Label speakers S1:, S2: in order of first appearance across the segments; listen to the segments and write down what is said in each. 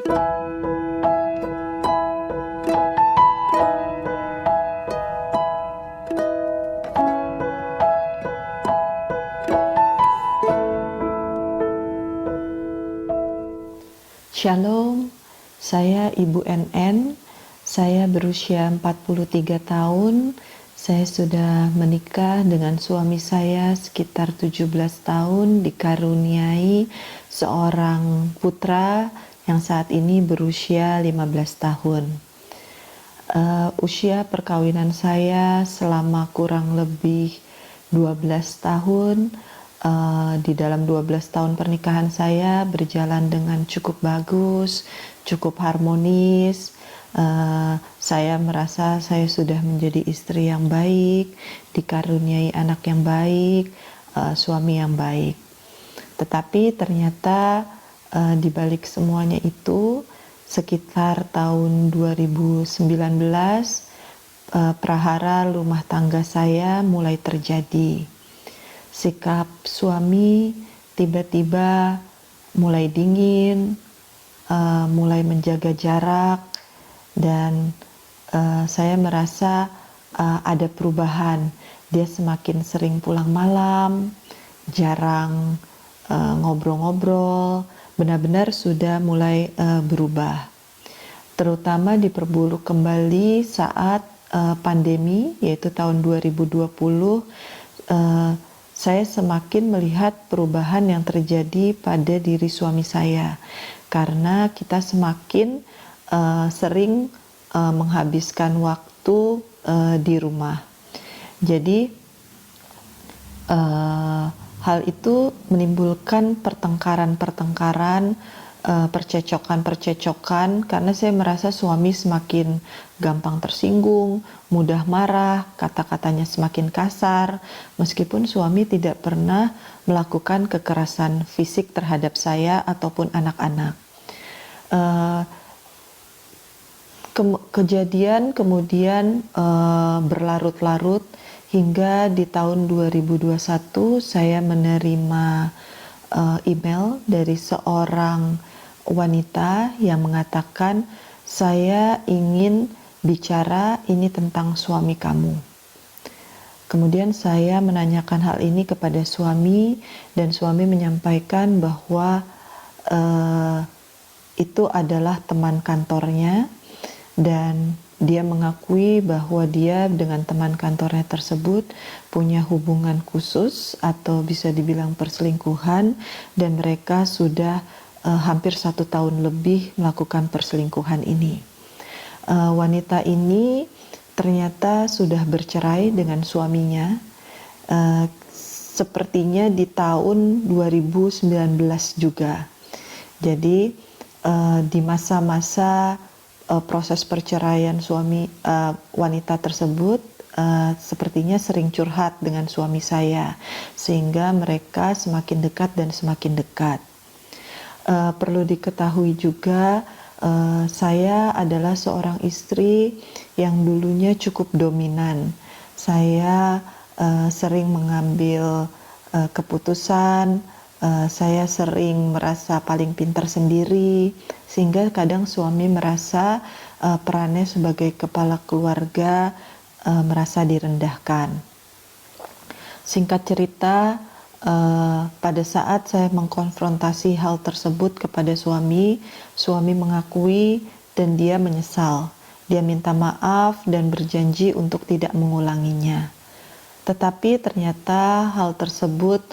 S1: Shalom, saya Ibu NN, saya berusia 43 tahun, saya sudah menikah dengan suami saya sekitar 17 tahun, dikaruniai seorang putra yang saat ini berusia 15 tahun. Usia perkawinan saya selama kurang lebih 12 tahun. Di dalam 12 tahun pernikahan saya berjalan dengan cukup bagus, cukup harmonis. Saya merasa saya sudah menjadi istri yang baik, dikaruniai anak yang baik, suami yang baik. Tetapi ternyata di balik semuanya itu, sekitar tahun 2019, prahara rumah tangga saya mulai terjadi. Sikap suami tiba-tiba mulai dingin, mulai menjaga jarak, dan saya merasa ada perubahan. Dia semakin sering pulang malam, jarang ngobrol-ngobrol, benar-benar sudah mulai berubah. Terutama diperburuk kembali saat pandemi, yaitu tahun 2020. Saya semakin melihat perubahan yang terjadi pada diri suami saya, karena kita semakin sering menghabiskan waktu di rumah. Jadi hal itu menimbulkan pertengkaran-pertengkaran, percecokan-percecokan, karena saya merasa suami semakin gampang tersinggung, mudah marah, kata-katanya semakin kasar, meskipun suami tidak pernah melakukan kekerasan fisik terhadap saya ataupun anak-anak. Kejadian kemudian berlarut-larut hingga di tahun 2021 saya menerima email dari seorang wanita yang mengatakan, saya ingin bicara ini tentang suami kamu. Kemudian saya menanyakan hal ini kepada suami, dan suami menyampaikan bahwa itu adalah teman kantornya, dan dia mengakui bahwa dia dengan teman kantornya tersebut punya hubungan khusus atau bisa dibilang perselingkuhan, dan mereka sudah hampir 1 tahun lebih melakukan perselingkuhan ini. Wanita ini ternyata sudah bercerai dengan suaminya, sepertinya di tahun 2019 juga. Jadi di masa-masa proses perceraian wanita tersebut sepertinya sering curhat dengan suami saya, sehingga mereka semakin dekat dan semakin dekat. Perlu diketahui juga, saya adalah seorang istri yang dulunya cukup dominan. Saya sering mengambil keputusan, saya sering merasa paling pintar sendiri, sehingga kadang suami merasa perannya sebagai kepala keluarga merasa direndahkan. Singkat cerita, pada saat saya mengkonfrontasi hal tersebut kepada suami mengakui dan dia menyesal. Dia minta maaf dan berjanji untuk tidak mengulanginya. Tetapi ternyata hal tersebut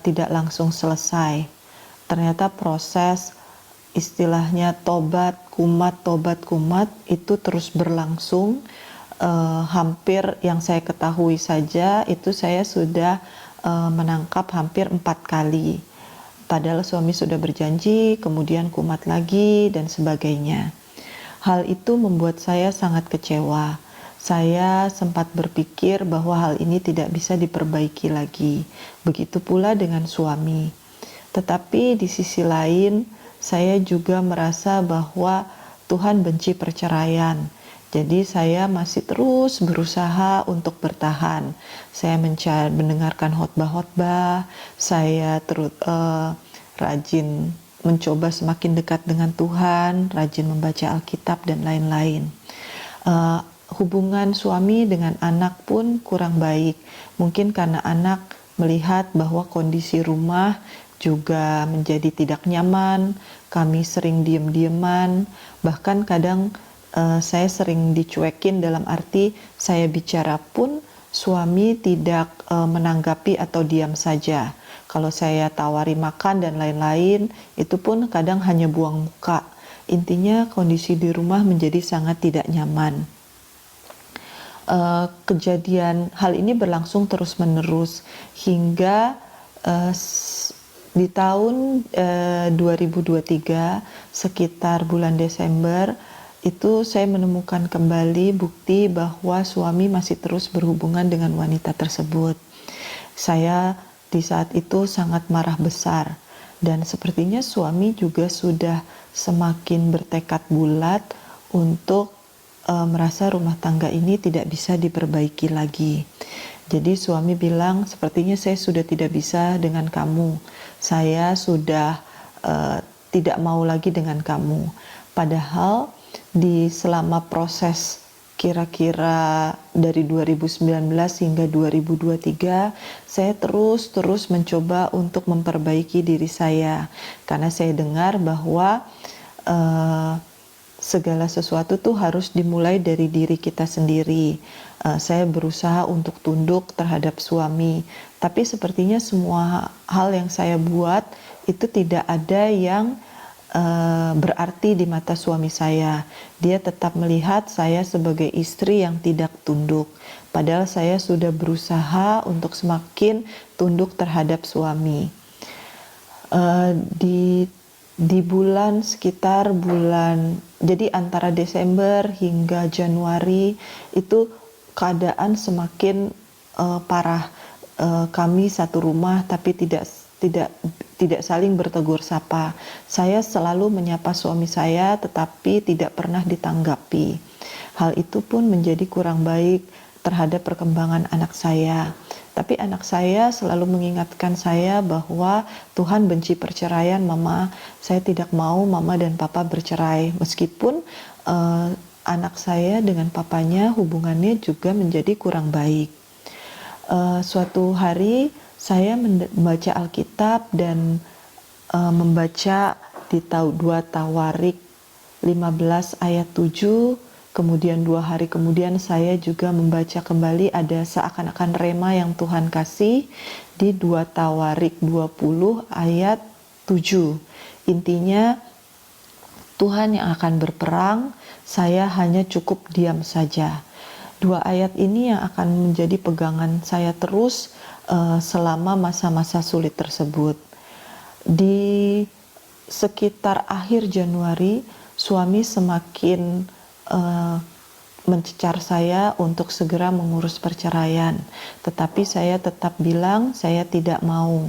S1: tidak langsung selesai. Ternyata proses istilahnya tobat kumat itu terus berlangsung. Hampir yang saya ketahui saja itu saya sudah menangkap hampir 4 kali. Padahal suami sudah berjanji, kemudian kumat lagi dan sebagainya. Hal itu membuat saya sangat kecewa. Saya sempat berpikir bahwa hal ini tidak bisa diperbaiki lagi. Begitu pula dengan suami. Tetapi di sisi lain, saya juga merasa bahwa Tuhan benci perceraian. Jadi saya masih terus berusaha untuk bertahan. Saya mendengarkan khotbah-khotbah, saya rajin mencoba semakin dekat dengan Tuhan, rajin membaca Alkitab dan lain-lain. Hubungan suami dengan anak pun kurang baik. Mungkin karena anak melihat bahwa kondisi rumah juga menjadi tidak nyaman, kami sering diam-diaman, bahkan kadang saya sering dicuekin, dalam arti saya bicara pun suami tidak menanggapi atau diam saja. Kalau saya tawari makan dan lain-lain, itu pun kadang hanya buang muka. Intinya kondisi di rumah menjadi sangat tidak nyaman. Kejadian hal ini berlangsung terus-menerus hingga di tahun 2023 sekitar bulan Desember itu saya menemukan kembali bukti bahwa suami masih terus berhubungan dengan wanita tersebut. Saya di saat itu sangat marah besar, dan sepertinya suami juga sudah semakin bertekad bulat untuk merasa rumah tangga ini tidak bisa diperbaiki lagi. Jadi suami bilang, sepertinya saya sudah tidak bisa dengan kamu, saya sudah tidak mau lagi dengan kamu. Padahal di selama proses kira-kira dari 2019 hingga 2023, saya terus mencoba untuk memperbaiki diri saya, karena saya dengar bahwa segala sesuatu tuh harus dimulai dari diri kita sendiri. Saya berusaha untuk tunduk terhadap suami, tapi sepertinya semua hal yang saya buat itu tidak ada yang berarti di mata suami saya. Dia tetap melihat saya sebagai istri yang tidak tunduk, padahal saya sudah berusaha untuk semakin tunduk terhadap suami. Di bulan sekitar jadi antara Desember hingga Januari itu keadaan semakin parah. Kami satu rumah tapi tidak saling bertegur sapa. Saya selalu menyapa suami saya tetapi tidak pernah ditanggapi. Hal itu pun menjadi kurang baik terhadap perkembangan anak saya. Tapi anak saya selalu mengingatkan saya bahwa Tuhan benci perceraian, Mama. Saya tidak mau Mama dan Papa bercerai. Meskipun anak saya dengan papanya hubungannya juga menjadi kurang baik. Suatu hari saya membaca Alkitab dan membaca di 2 Tawarik 15 ayat 7. Kemudian 2 hari kemudian saya juga membaca kembali, ada seakan-akan rema yang Tuhan kasih di 2 Tawarik 20 ayat 7. Intinya Tuhan yang akan berperang, saya hanya cukup diam saja. 2 ayat ini yang akan menjadi pegangan saya terus selama masa-masa sulit tersebut. Di sekitar akhir Januari, suami semakin mencecar saya untuk segera mengurus perceraian, tetapi saya tetap bilang saya tidak mau.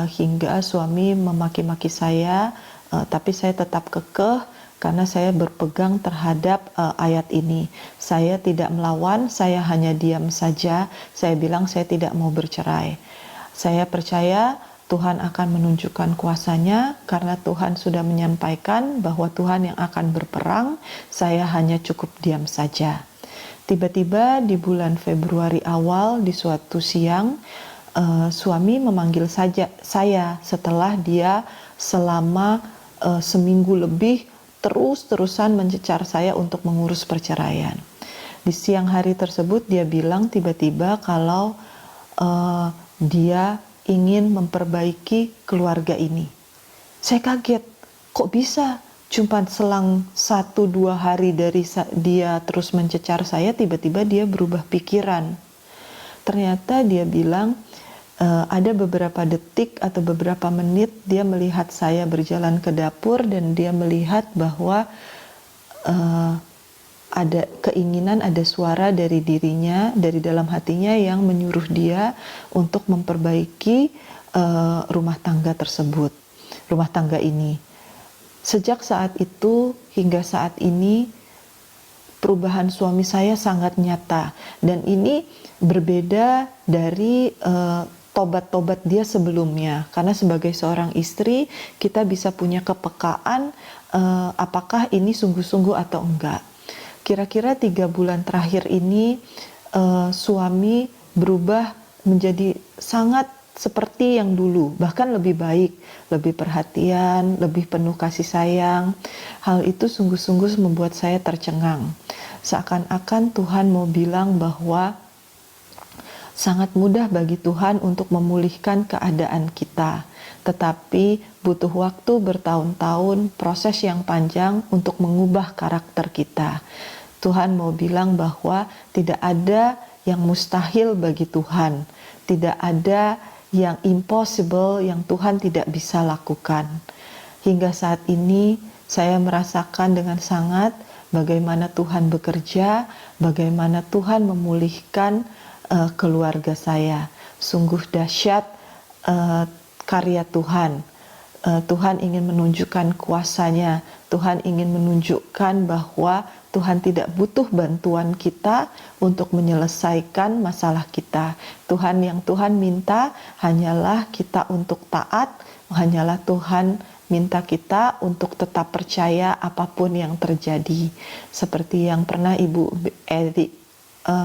S1: Hingga suami memaki-maki saya, tapi saya tetap kekeh karena saya berpegang terhadap ayat ini. Saya tidak melawan, saya hanya diam saja. Saya bilang saya tidak mau bercerai. Saya percaya Tuhan akan menunjukkan kuasa-Nya, karena Tuhan sudah menyampaikan bahwa Tuhan yang akan berperang, saya hanya cukup diam saja. Tiba-tiba di bulan Februari awal, di suatu siang, suami memanggil saya setelah dia selama seminggu lebih terus-terusan mencecar saya untuk mengurus perceraian. Di siang hari tersebut dia bilang tiba-tiba kalau dia ingin memperbaiki keluarga ini. Saya kaget, kok bisa cuma selang 1-2 hari dari dia terus mencecar saya, tiba-tiba dia berubah pikiran. Ternyata dia bilang ada beberapa detik atau beberapa menit dia melihat saya berjalan ke dapur dan dia melihat bahwa ada keinginan, ada suara dari dirinya, dari dalam hatinya yang menyuruh dia untuk memperbaiki rumah tangga tersebut, rumah tangga ini. Sejak saat itu hingga saat ini, perubahan suami saya sangat nyata, dan ini berbeda dari tobat-tobat dia sebelumnya. Karena sebagai seorang istri, kita bisa punya kepekaan apakah ini sungguh-sungguh atau enggak. Kira-kira 3 bulan terakhir ini suami berubah menjadi sangat seperti yang dulu, bahkan lebih baik, lebih perhatian, lebih penuh kasih sayang. Hal itu sungguh-sungguh membuat saya tercengang. Seakan-akan Tuhan mau bilang bahwa sangat mudah bagi Tuhan untuk memulihkan keadaan kita, tetapi butuh waktu bertahun-tahun, proses yang panjang untuk mengubah karakter kita. Tuhan mau bilang bahwa tidak ada yang mustahil bagi Tuhan, tidak ada yang impossible yang Tuhan tidak bisa lakukan. Hingga saat ini saya merasakan dengan sangat bagaimana Tuhan bekerja, bagaimana Tuhan memulihkan keluarga saya. Sungguh dahsyat karya Tuhan. Tuhan ingin menunjukkan kuasa-Nya. Tuhan ingin menunjukkan bahwa Tuhan tidak butuh bantuan kita untuk menyelesaikan masalah kita. Yang Tuhan minta hanyalah kita untuk taat, hanyalah Tuhan minta kita untuk tetap percaya apapun yang terjadi. Seperti yang pernah Ibu Eri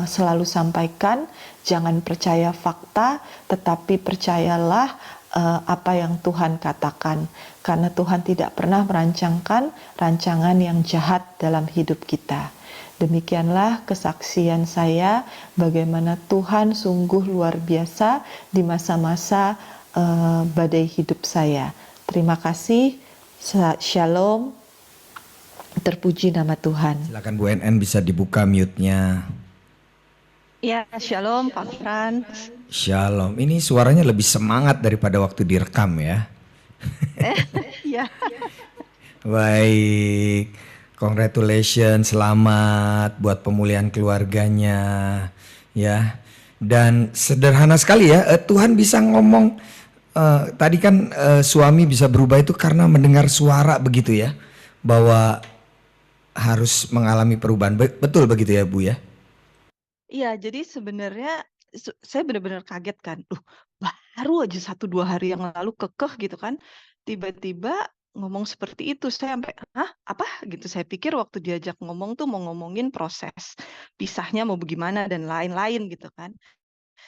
S1: selalu sampaikan, jangan percaya fakta, tetapi percayalah apa yang Tuhan katakan, karena Tuhan tidak pernah merancangkan rancangan yang jahat dalam hidup kita. Demikianlah kesaksian saya bagaimana Tuhan sungguh luar biasa di masa-masa badai hidup saya. Terima kasih. Shalom. Terpuji nama Tuhan.
S2: Silakan Bu NN bisa dibuka mute-nya.
S3: Ya, shalom Pak Frans.
S2: Shalom. Ini suaranya lebih semangat daripada waktu direkam ya.
S3: Ya.
S2: Baik. Congratulations, selamat buat pemulihan keluarganya ya. Dan sederhana sekali ya, Tuhan bisa ngomong tadi kan suami bisa berubah itu karena mendengar suara begitu ya. Bahwa harus mengalami perubahan. Betul begitu ya Bu ya?
S3: Iya, jadi sebenarnya saya benar-benar kaget kan. Baru aja 1-2 hari yang lalu kekeh gitu kan. Tiba-tiba ngomong seperti itu. Saya sampai, "Hah? Apa?" gitu. Saya pikir waktu diajak ngomong tuh mau ngomongin proses pisahnya mau bagaimana dan lain-lain gitu kan.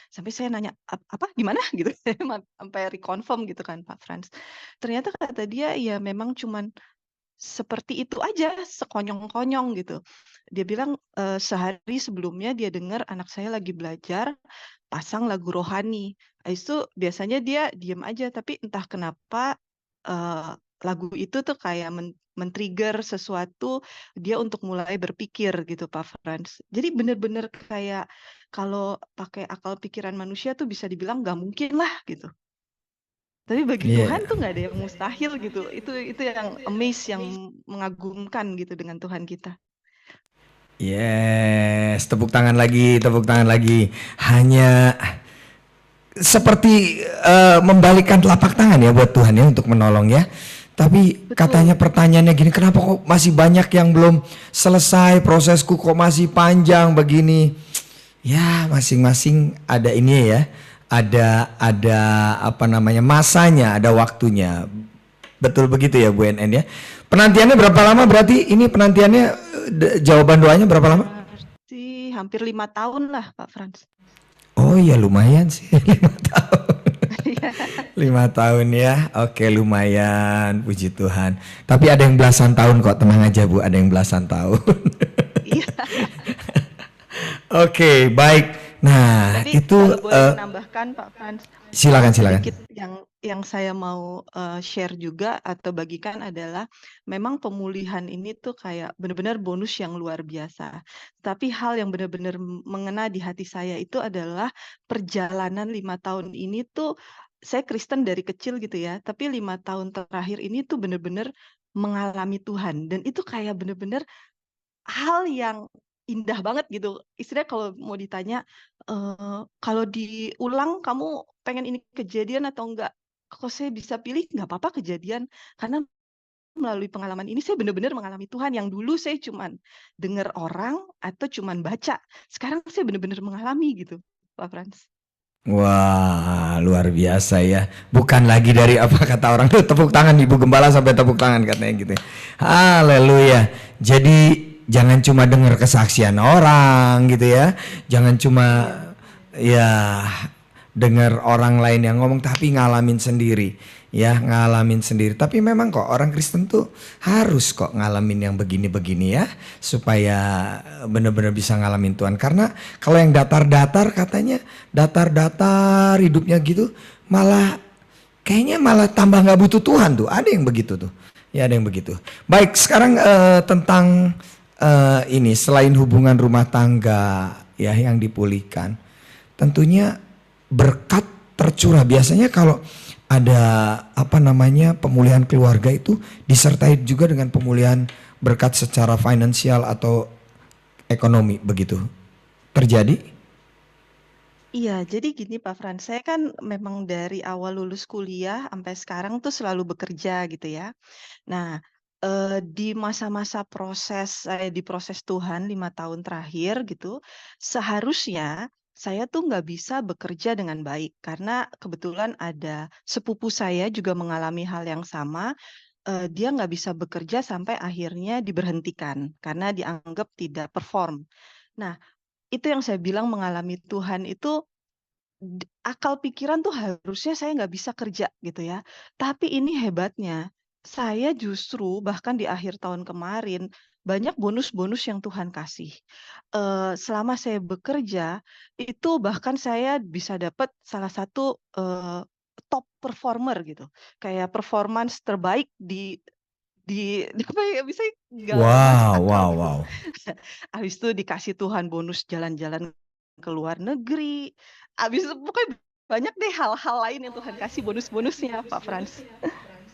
S3: Sampai saya nanya, Apa? Gimana?" gitu. Saya sampai reconfirm gitu kan, Pak Frans. Ternyata kata dia, ya memang cuman seperti itu aja, sekonyong-konyong gitu. Dia bilang, sehari sebelumnya dia dengar anak saya lagi belajar, pasang lagu rohani. Habis itu biasanya dia diem aja, tapi entah kenapa, lagu itu tuh kayak men-trigger sesuatu dia untuk mulai berpikir gitu, Pak Frans. Jadi bener-bener kayak kalau pakai akal pikiran manusia tuh bisa dibilang nggak mungkin lah gitu. Tapi bagi
S2: Iya.
S3: Tuhan tuh nggak ada yang mustahil gitu. Itu yang amaze, yang mengagumkan gitu dengan Tuhan kita.
S2: Yes, tepuk tangan lagi, tepuk tangan lagi. Hanya seperti membalikkan telapak tangan ya buat Tuhan ya untuk menolong ya. Tapi
S3: Betul.
S2: katanya pertanyaannya gini, kenapa kok masih banyak yang belum selesai, prosesku kok masih panjang begini? Ya, masing-masing ada ini ya. Ada apa namanya? Masanya, ada waktunya. Betul begitu ya Bu NN ya. Penantiannya berapa lama berarti? Ini penantiannya jawaban doanya berapa lama?
S3: Berarti hampir 5 tahun lah Pak Frans.
S2: Oh iya lumayan sih 5 tahun.
S3: Iya.
S2: 5 tahun ya. Oke lumayan, puji Tuhan. Tapi ada yang belasan tahun kok, tenang aja Bu, ada yang belasan tahun.
S3: Iya.
S2: Oke, baik. Nah,
S3: Tapi
S2: itu
S3: kalau boleh menambahkan Pak Frans,
S2: silakan.
S3: sedikit yang saya mau share juga atau bagikan adalah memang pemulihan ini tuh kayak benar-benar bonus yang luar biasa. Tapi hal yang benar-benar mengena di hati saya itu adalah perjalanan 5 tahun ini tuh saya Kristen dari kecil gitu ya, tapi 5 tahun terakhir ini tuh benar-benar mengalami Tuhan dan itu kayak benar-benar hal yang indah banget gitu. Istilahnya kalau mau ditanya, "Kalau diulang kamu pengen ini kejadian atau enggak?" Kalau saya bisa pilih, nggak apa-apa kejadian. Karena melalui pengalaman ini saya benar-benar mengalami Tuhan yang dulu saya cuman dengar orang atau cuman baca. Sekarang saya benar-benar mengalami gitu, Pak Frans.
S2: Wah, luar biasa ya. Bukan lagi dari apa kata orang tuh, tepuk tangan Ibu Gembala sampai tepuk tangan katanya gitu. Haleluya. Jadi jangan cuma dengar kesaksian orang gitu ya. Jangan cuma
S3: Iya,
S2: ya dengar orang lain yang ngomong, tapi ngalamin sendiri. Ya, ngalamin sendiri. Tapi memang kok orang Kristen tuh harus kok ngalamin yang begini-begini ya, supaya benar-benar bisa ngalamin Tuhan. Karena kalau yang datar-datar katanya, datar-datar hidupnya gitu, malah kayaknya malah tambah nggak butuh Tuhan tuh. Ada yang begitu tuh. Ya, ada yang begitu. Baik, sekarang tentang ini, selain hubungan rumah tangga ya yang dipulihkan, tentunya berkat tercurah. Biasanya kalau ada apa namanya pemulihan keluarga itu disertai juga dengan pemulihan berkat secara finansial atau ekonomi, begitu terjadi?
S3: iya. Jadi gini Pak Frans, saya kan memang dari awal lulus kuliah sampai sekarang tuh selalu bekerja gitu ya. Nah, di masa-masa proses saya diproses Tuhan 5 tahun terakhir gitu, seharusnya saya tuh nggak bisa bekerja dengan baik karena kebetulan ada sepupu saya juga mengalami hal yang sama, dia nggak bisa bekerja sampai akhirnya diberhentikan karena dianggap tidak perform. Nah, itu yang saya bilang mengalami Tuhan itu akal pikiran tuh harusnya saya nggak bisa kerja gitu ya. Tapi ini hebatnya, saya justru bahkan di akhir tahun kemarin banyak bonus-bonus yang Tuhan kasih. Selama saya bekerja itu bahkan saya bisa dapat salah satu, top performer gitu. Kayak performance terbaik di apa ya, bisa nggak masuk
S2: Wow,
S3: akal
S2: wow,
S3: gitu.
S2: wow.
S3: Habis itu dikasih Tuhan bonus jalan-jalan ke luar negeri, habis itu pokoknya banyak deh hal-hal lain yang Tuhan kasih bonus-bonusnya, Pak Frans.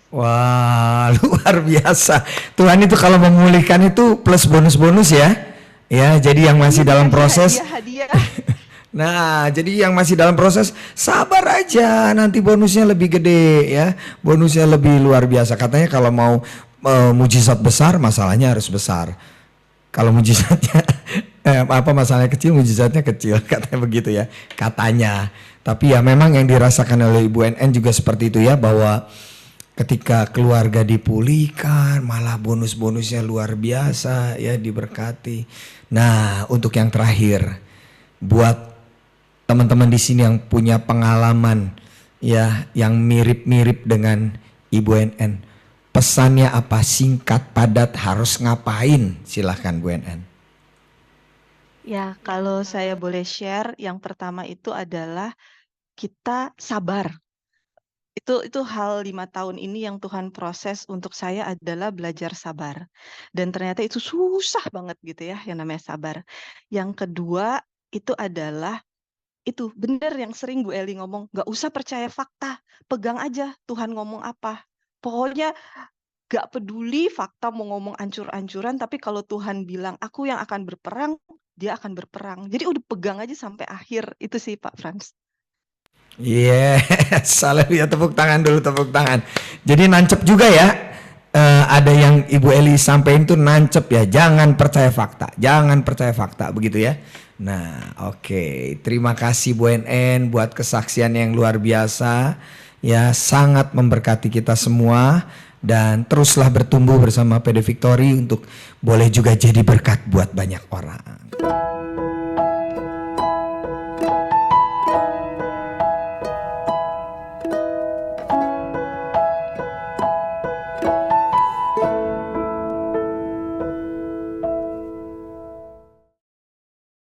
S2: Wah, luar biasa. Tuhan itu kalau memulihkan itu plus bonus-bonus ya. Ya, jadi yang
S3: Iya,
S2: masih dalam
S3: dikasih
S2: proses.
S3: hadiah-hadiah.
S2: Nah, jadi yang masih dalam proses sabar aja, nanti bonusnya lebih gede ya. Bonusnya lebih luar biasa. Katanya kalau mau mujizat besar, masalahnya harus besar. Kalau mujizatnya apa masalahnya kecil, mujizatnya kecil, katanya begitu ya. Katanya. Tapi ya memang yang dirasakan oleh Ibu NN juga seperti itu ya, bahwa ketika keluarga dipulihkan, malah bonus-bonusnya luar biasa ya, diberkati. Nah, untuk yang terakhir, buat teman-teman di sini yang punya pengalaman ya yang mirip-mirip dengan Ibu NN, pesannya apa? Singkat, padat, harus ngapain? Silahkan Bu NN.
S3: Ya, kalau saya boleh share, yang pertama itu adalah kita sabar. Itu hal 5 tahun ini yang Tuhan proses untuk saya adalah belajar sabar. Dan ternyata itu susah banget gitu ya, yang namanya sabar. Yang kedua, itu adalah itu bener yang sering Bu Eli ngomong, "Nggak usah percaya fakta, pegang aja Tuhan ngomong apa." Pokoknya nggak peduli fakta mau ngomong ancur-ancuran, tapi kalau Tuhan bilang, "Aku yang akan berperang," dia akan berperang. Jadi udah pegang aja sampai akhir, itu sih Pak Frans.
S2: Yes, haleluya, tepuk tangan dulu, tepuk tangan. Jadi nancep juga ya. Ada yang Ibu Eli sampaikan tuh nancep ya. Jangan percaya fakta, jangan percaya fakta, begitu ya. Nah, oke. Terima kasih Bu NN buat kesaksian yang luar biasa. Ya, sangat memberkati kita semua. Dan teruslah bertumbuh bersama PD Victory untuk boleh juga jadi berkat buat banyak orang.